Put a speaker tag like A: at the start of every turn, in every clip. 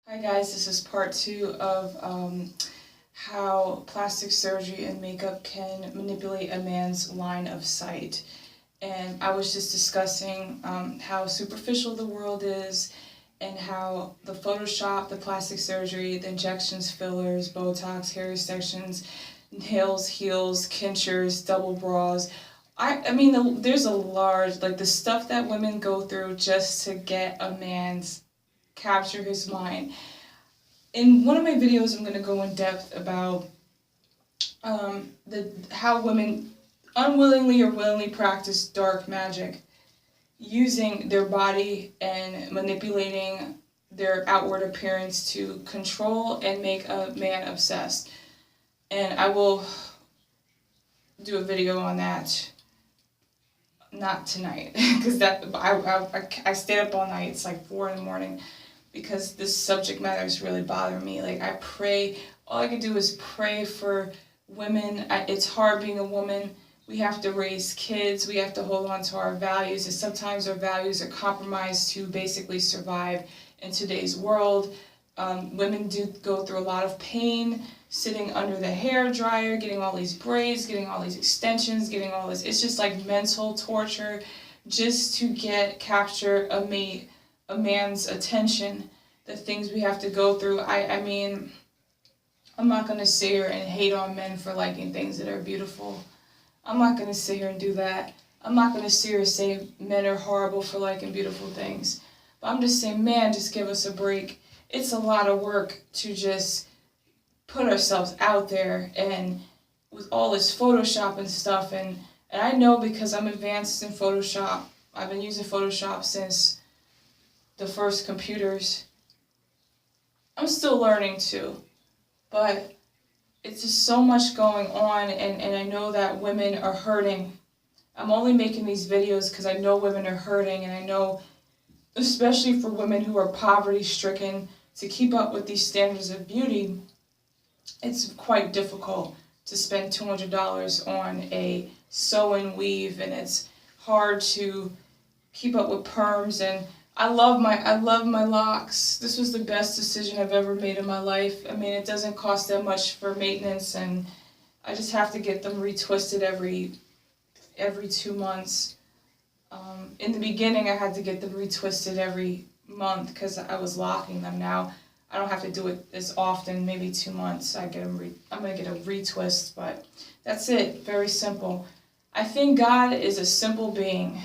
A: Hi guys, this is part 2 of how plastic surgery and makeup can manipulate a man's line of sight. And I was just discussing how superficial the world is and how the Photoshop, the plastic surgery, the injections, fillers, Botox, hair extensions, nails, heels, kinchers, double bras. I mean, there's a large, like the stuff that women go through just to get a man's capture his mind. In one of my videos, I'm going to go in depth about how women unwillingly or willingly practice dark magic, using their body and manipulating their outward appearance to control and make a man obsessed. And I will do a video on that, not tonight, because I stayed up all night. It's like 4 in the morning. Because this subject matter is really bothering me. Like, I pray, all I can do is pray for women. It's hard being a woman. We have to raise kids. We have to hold on to our values. And sometimes our values are compromised to basically survive in today's world. Women do go through a lot of pain, sitting under the hair dryer, getting all these braids, getting all these extensions, getting all this. It's just like mental torture just to capture a man's attention, the things we have to go through. I mean, I'm not going to sit here and hate on men for liking things that are beautiful. I'm not going to sit here and do that. I'm not going to sit here and say men are horrible for liking beautiful things. But I'm just saying, man, just give us a break. It's a lot of work to just put ourselves out there, and with all this Photoshop and stuff. And I know, because I'm advanced in Photoshop. I've been using Photoshop since the first computers. I'm still learning too, but it's just so much going on, and I know that women are hurting. I'm only making these videos because I know women are hurting, and I know, especially for women who are poverty stricken, to keep up with these standards of beauty, it's quite difficult to spend $200 on a sew and weave, and it's hard to keep up with perms. And I love my locks. This was the best decision I've ever made in my life. I mean, it doesn't cost that much for maintenance, and I just have to get them retwisted every 2 months. In the beginning, I had to get them retwisted every month because I was locking them. Now I don't have to do it as often. Maybe 2 months I'm gonna get a retwist, but that's it. Very simple. I think God is a simple being.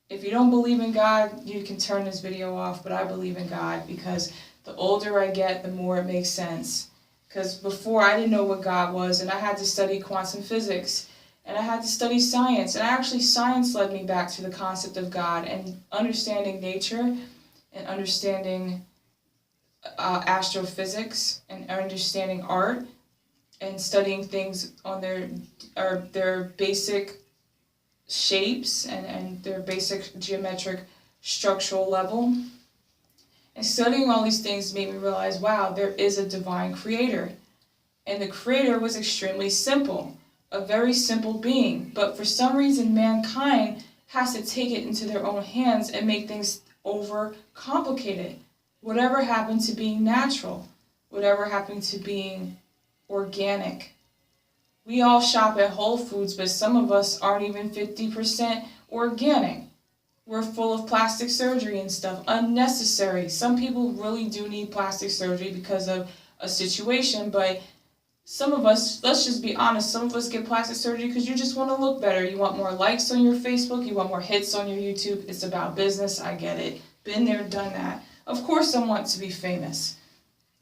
A: If you don't believe in God, you can turn this video off, but I believe in God, because the older I get, the more it makes sense. Because before, I didn't know what God was, and I had to study quantum physics, and I had to study science, and actually science led me back to the concept of God, and understanding nature, and understanding astrophysics, and understanding art, and studying things on their basic shapes and their basic geometric structural level. And studying all these things made me realize, wow, there is a divine creator. And the creator was extremely simple, a very simple being. But for some reason, mankind has to take it into their own hands and make things over complicated. Whatever happened to being natural? Whatever happened to being organic? We all shop at Whole Foods, but some of us aren't even 50% organic. We're full of plastic surgery and stuff, unnecessary. Some people really do need plastic surgery because of a situation, but some of us, let's just be honest, some of us get plastic surgery because you just want to look better. You want more likes on your Facebook, you want more hits on your YouTube. It's about business, I get it. Been there, done that. Of course I want to be famous.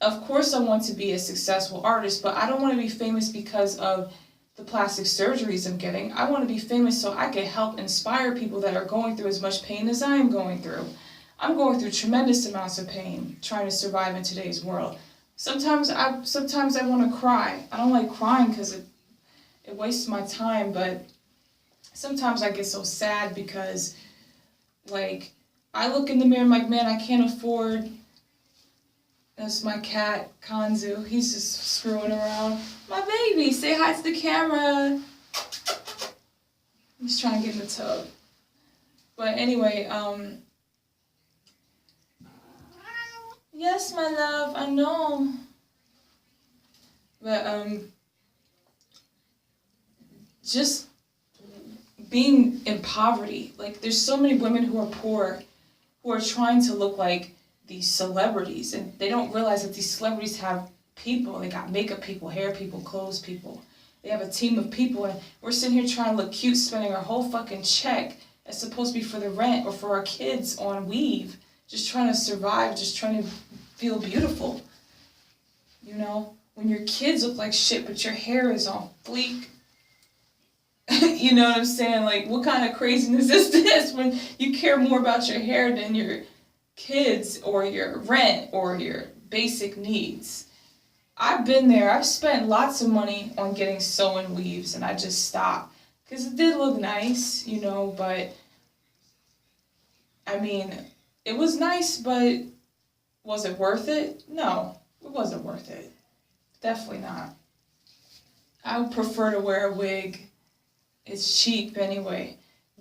A: Of course I want to be a successful artist, but I don't want to be famous because of the plastic surgeries I'm getting. I want to be famous so I can help inspire people that are going through as much pain as I am going through. I'm going through tremendous amounts of pain trying to survive in today's world. Sometimes I want to cry. I don't like crying because it wastes my time, but sometimes I get so sad because, like, I look in the mirror and I'm like, man, I can't afford. That's my cat, Kanzu. He's just screwing around. My baby, say hi to the camera. He's trying to get in the tub. But anyway, Yes, my love, I know. But, just being in poverty. Like, there's so many women who are poor who are trying to look like these celebrities, and they don't realize that these celebrities have people. They got makeup people, hair people, clothes people. They have a team of people, and we're sitting here trying to look cute, spending our whole fucking check that's supposed to be for the rent or for our kids on weave, just trying to survive, just trying to feel beautiful. You know, when your kids look like shit, but your hair is on fleek. You know what I'm saying? Like, what kind of craziness is this when you care more about your hair than your kids or your rent or your basic needs? I've been there. I've spent lots of money on getting sew-in weaves, and I just stopped because it did look nice, you know, but I mean, it was nice, but was it worth it? No, it wasn't worth it. Definitely not. I would prefer to wear a wig. It's cheap anyway.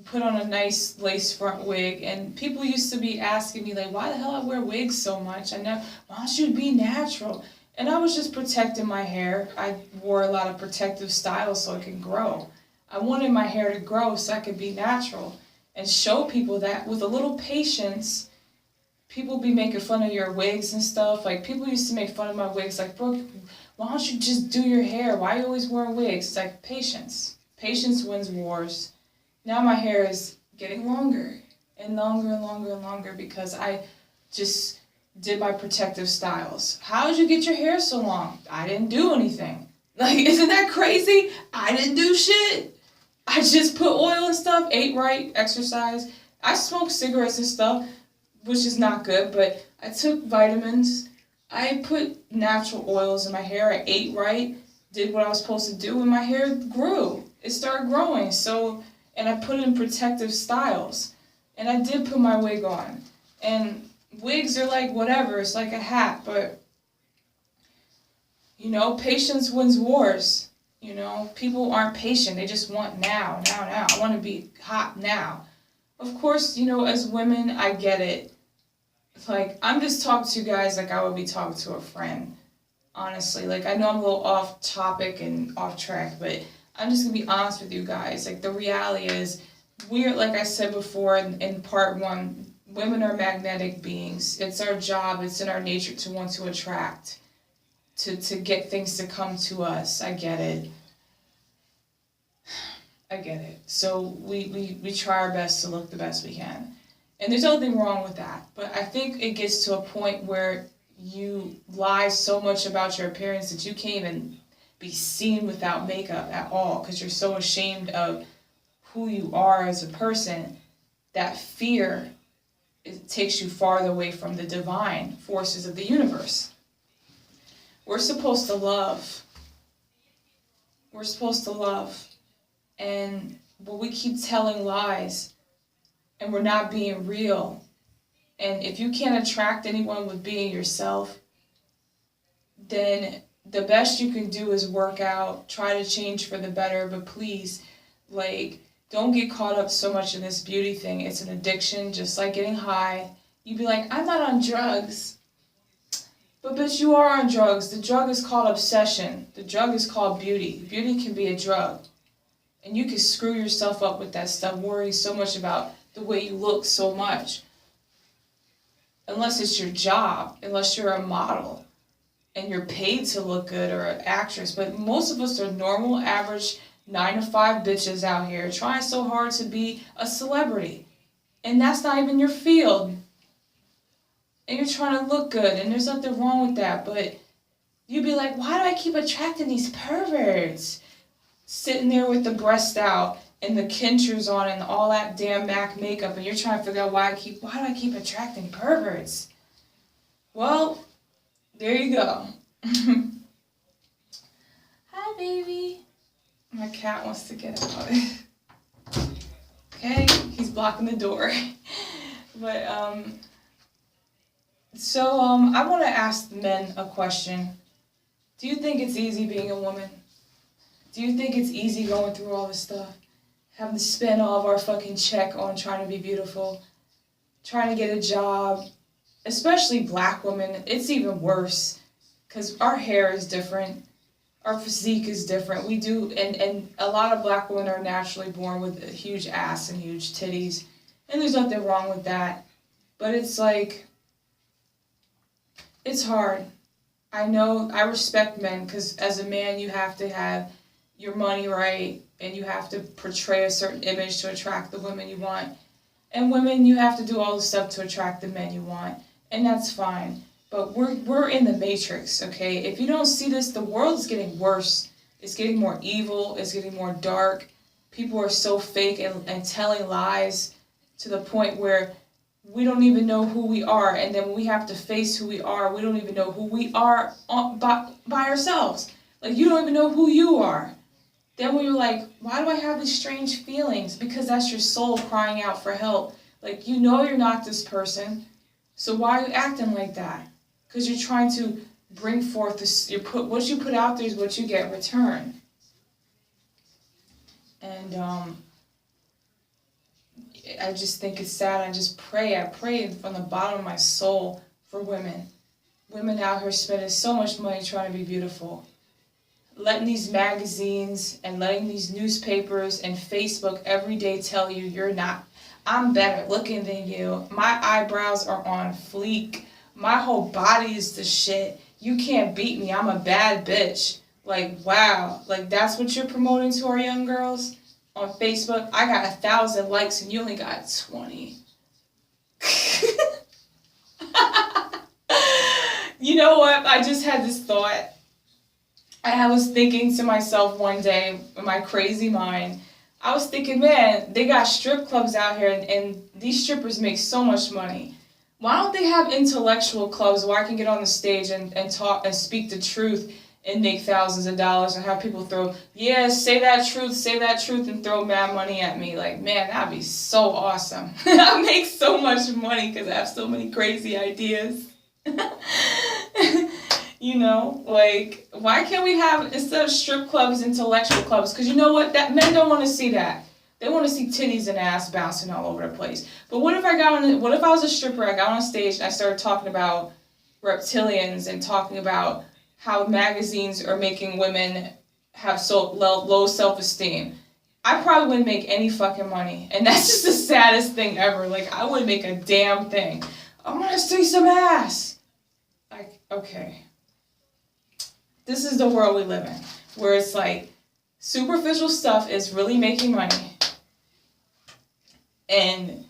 A: Put on a nice lace front wig, and people used to be asking me, like, why the hell I wear wigs so much? I know, why don't you be natural? And I was just protecting my hair. I wore a lot of protective styles so it could grow. I wanted my hair to grow so I could be natural and show people that with a little patience. People be making fun of your wigs and stuff. Like, people used to make fun of my wigs, like, Brooke, why don't you just do your hair? Why are you always wearing wigs? It's like, patience. Patience wins wars. Now my hair is getting longer and longer and longer and longer because I just did my protective styles. How did you get your hair so long? I didn't do anything. Like, isn't that crazy? I didn't do shit. I just put oil and stuff, ate right, exercised. I smoked cigarettes and stuff, which is not good, but I took vitamins. I put natural oils in my hair. I ate right, did what I was supposed to do, and my hair grew. It started growing, and I put in protective styles. And I did put my wig on. And wigs are like whatever, it's like a hat, but, you know, patience wins wars. You know, people aren't patient, they just want now. I want to be hot now. Of course, you know, as women, I get it. Like, I'm just talking to you guys like I would be talking to a friend, honestly. Like, I know I'm a little off topic and off track, but I'm just going to be honest with you guys. Like, the reality is, we're, like I said before in part one, women are magnetic beings. It's our job, it's in our nature to want to attract, to get things to come to us. I get it. I get it. So we try our best to look the best we can. And there's nothing wrong with that. But I think it gets to a point where you lie so much about your appearance that you can't even be seen without makeup at all because you're so ashamed of who you are as a person. That fear, it takes you farther away from the divine forces of the universe. We're supposed to love. We're supposed to love. But we keep telling lies, and we're not being real. And if you can't attract anyone with being yourself, then the best you can do is work out, try to change for the better, but please, like, don't get caught up so much in this beauty thing. It's an addiction, just like getting high. You'd be like, I'm not on drugs. But bitch, you are on drugs. The drug is called obsession. The drug is called beauty. Beauty can be a drug. And you can screw yourself up with that stuff, worrying so much about the way you look so much. Unless it's your job, unless you're a model, and you're paid to look good, or an actress. But most of us are normal, average, 9-to-5 bitches out here trying so hard to be a celebrity. And that's not even your field. And you're trying to look good, and there's nothing wrong with that. But you'd be like, why do I keep attracting these perverts? Sitting there with the breast out and the kinchers on and all that damn MAC makeup, and you're trying to figure out why do I keep attracting perverts? Well, there you go. Hi, baby. My cat wants to get out. Okay, he's blocking the door. But, I want to ask men a question. Do you think it's easy being a woman? Do you think it's easy going through all this stuff? Having to spend all of our fucking check on trying to be beautiful, trying to get a job, especially black women, it's even worse because our hair is different. Our physique is different. We do, and a lot of black women are naturally born with a huge ass and huge titties. And there's nothing wrong with that. But it's like, it's hard. I know, I respect men because as a man you have to have your money right and you have to portray a certain image to attract the women you want. And women, you have to do all the stuff to attract the men you want. And that's fine. But we're in the matrix, okay? If you don't see this, the world is getting worse. It's getting more evil. It's getting more dark. People are so fake and telling lies to the point where we don't even know who we are. And then when we have to face who we are, we don't even know who we are by ourselves. Like, you don't even know who you are. Then when you're like, why do I have these strange feelings? Because that's your soul crying out for help. Like, you know you're not this person. So why are you acting like that? Because you're trying to bring forth this. What you put out there is what you get in return. And I just think it's sad. I just pray. I pray from the bottom of my soul for women. Women out here spending so much money trying to be beautiful. Letting these magazines and letting these newspapers and Facebook every day tell you you're not. I'm better looking than you. My eyebrows are on fleek. My whole body is the shit. You can't beat me. I'm a bad bitch. Like, wow. Like, that's what you're promoting to our young girls on Facebook? I got 1,000 likes and you only got 20. You know what? I just had this thought. I was thinking to myself one day in my crazy mind, I was thinking, man, they got strip clubs out here and these strippers make so much money. Why don't they have intellectual clubs where I can get on the stage and talk and speak the truth and make thousands of dollars and have people throw, yeah, say that truth and throw mad money at me. Like, man, that'd be so awesome. I make so much money because I have so many crazy ideas. You know, like, why can't we have, instead of strip clubs, intellectual clubs? Because you know what? That men don't want to see that. They want to see titties and ass bouncing all over the place. But what if I was a stripper, I got on stage and I started talking about reptilians and talking about how magazines are making women have so low self-esteem? I probably wouldn't make any fucking money. And that's just the saddest thing ever. Like, I wouldn't make a damn thing. I want to see some ass. Like, okay. This is the world we live in, where it's like superficial stuff is really making money, and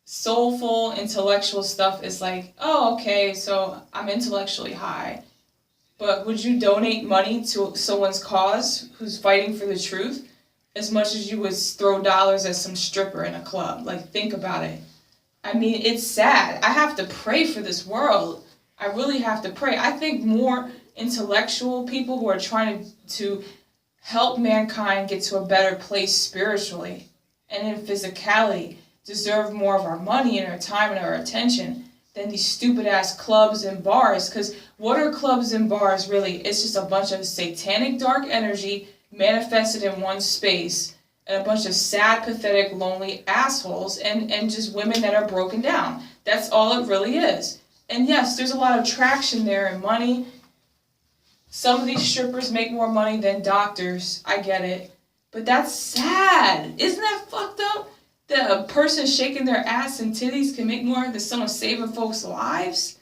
A: soulful, intellectual stuff is like, oh, okay, so I'm intellectually high, but would you donate money to someone's cause who's fighting for the truth as much as you would throw dollars at some stripper in a club? Like, think about it. I mean, it's sad. I have to pray for this world. I really have to pray. I think more intellectual people who are trying to help mankind get to a better place spiritually and in physicality deserve more of our money and our time and our attention than these stupid ass clubs and bars. Because what are clubs and bars really? It's just a bunch of satanic dark energy manifested in one space and a bunch of sad, pathetic, lonely assholes and just women that are broken down. That's all it really is. And yes, there's a lot of traction there and money. Some of these strippers make more money than doctors. I get it. But that's sad. Isn't that fucked up? That a person shaking their ass and titties can make more than someone saving folks' lives?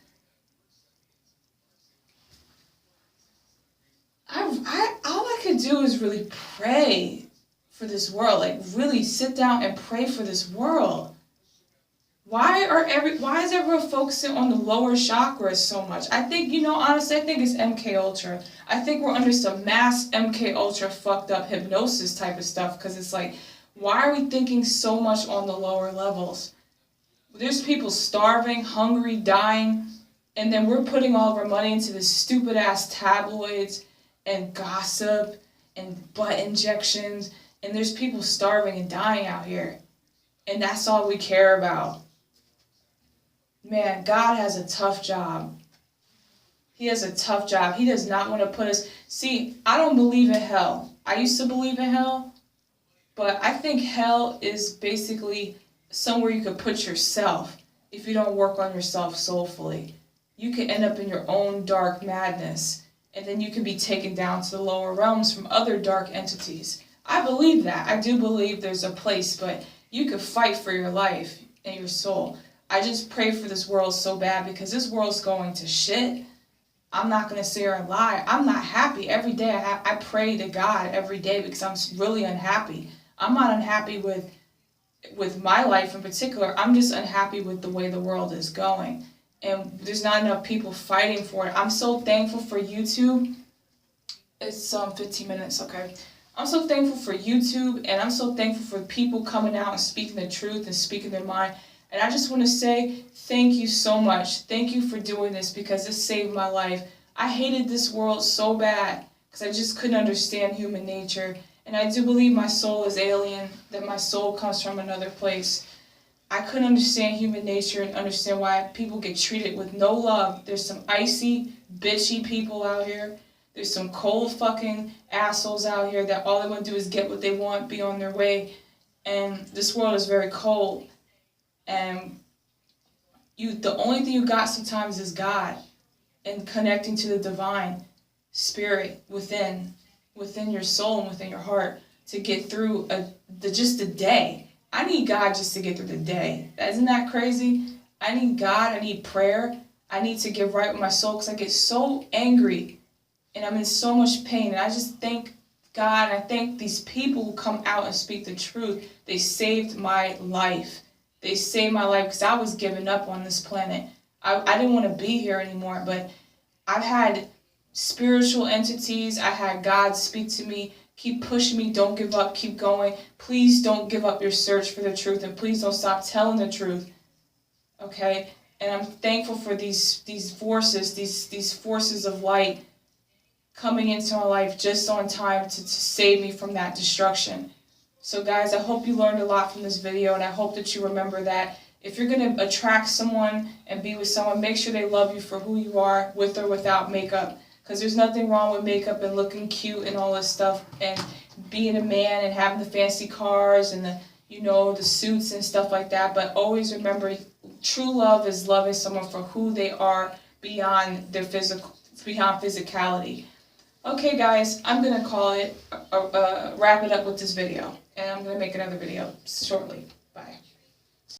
A: All I could do is really pray for this world. Like, really sit down and pray for this world. Why is everyone focusing on the lower chakras so much? I think, honestly, I think it's MK Ultra. I think we're under some mass MK Ultra fucked up hypnosis type of stuff, because it's like, why are we thinking so much on the lower levels? There's people starving, hungry, dying, and then we're putting all of our money into this stupid ass tabloids and gossip and butt injections, and there's people starving and dying out here. And that's all we care about. Man, God has a tough job. He has a tough job. He does not want to put us... See, I don't believe in hell. I used to believe in hell, but I think hell is basically somewhere you could put yourself if you don't work on yourself soulfully. You can end up in your own dark madness, and then you can be taken down to the lower realms from other dark entities. I believe that. I do believe there's a place, but you can fight for your life and your soul. I just pray for this world so bad because this world's going to shit. I'm not going to sit here and lie. I'm not happy. Every day I pray to God every day because I'm really unhappy. I'm not unhappy with my life in particular. I'm just unhappy with the way the world is going. And there's not enough people fighting for it. I'm so thankful for YouTube. It's 15 minutes, okay. I'm so thankful for YouTube, and I'm so thankful for people coming out and speaking the truth and speaking their mind. And I just want to say thank you so much. Thank you for doing this because this saved my life. I hated this world so bad because I just couldn't understand human nature. And I do believe my soul is alien, that my soul comes from another place. I couldn't understand human nature and understand why people get treated with no love. There's some icy, bitchy people out here. There's some cold fucking assholes out here that all they want to do is get what they want, be on their way. And this world is very cold. And the only thing you got sometimes is God and connecting to the divine spirit within your soul and within your heart to get through just a day. I need God just to get through the day. Isn't that crazy? I need God. I need prayer. I need to get right with my soul because I get so angry and I'm in so much pain. And I just thank God. And I thank these people who come out and speak the truth. They saved my life. They saved my life because I was giving up on this planet. I didn't want to be here anymore. But I've had spiritual entities. I had God speak to me. Keep pushing me. Don't give up. Keep going. Please don't give up your search for the truth. And please don't stop telling the truth. Okay? And I'm thankful for these forces, these forces of light coming into my life just on time to save me from that destruction. So guys, I hope you learned a lot from this video, and I hope that you remember that if you're going to attract someone and be with someone, make sure they love you for who you are, with or without makeup. Because there's nothing wrong with makeup and looking cute and all this stuff, and being a man and having the fancy cars and the suits and stuff like that. But always remember, true love is loving someone for who they are beyond their physicality. Okay guys, I'm going to call it, wrap it up with this video. And I'm going to make another video shortly. Bye.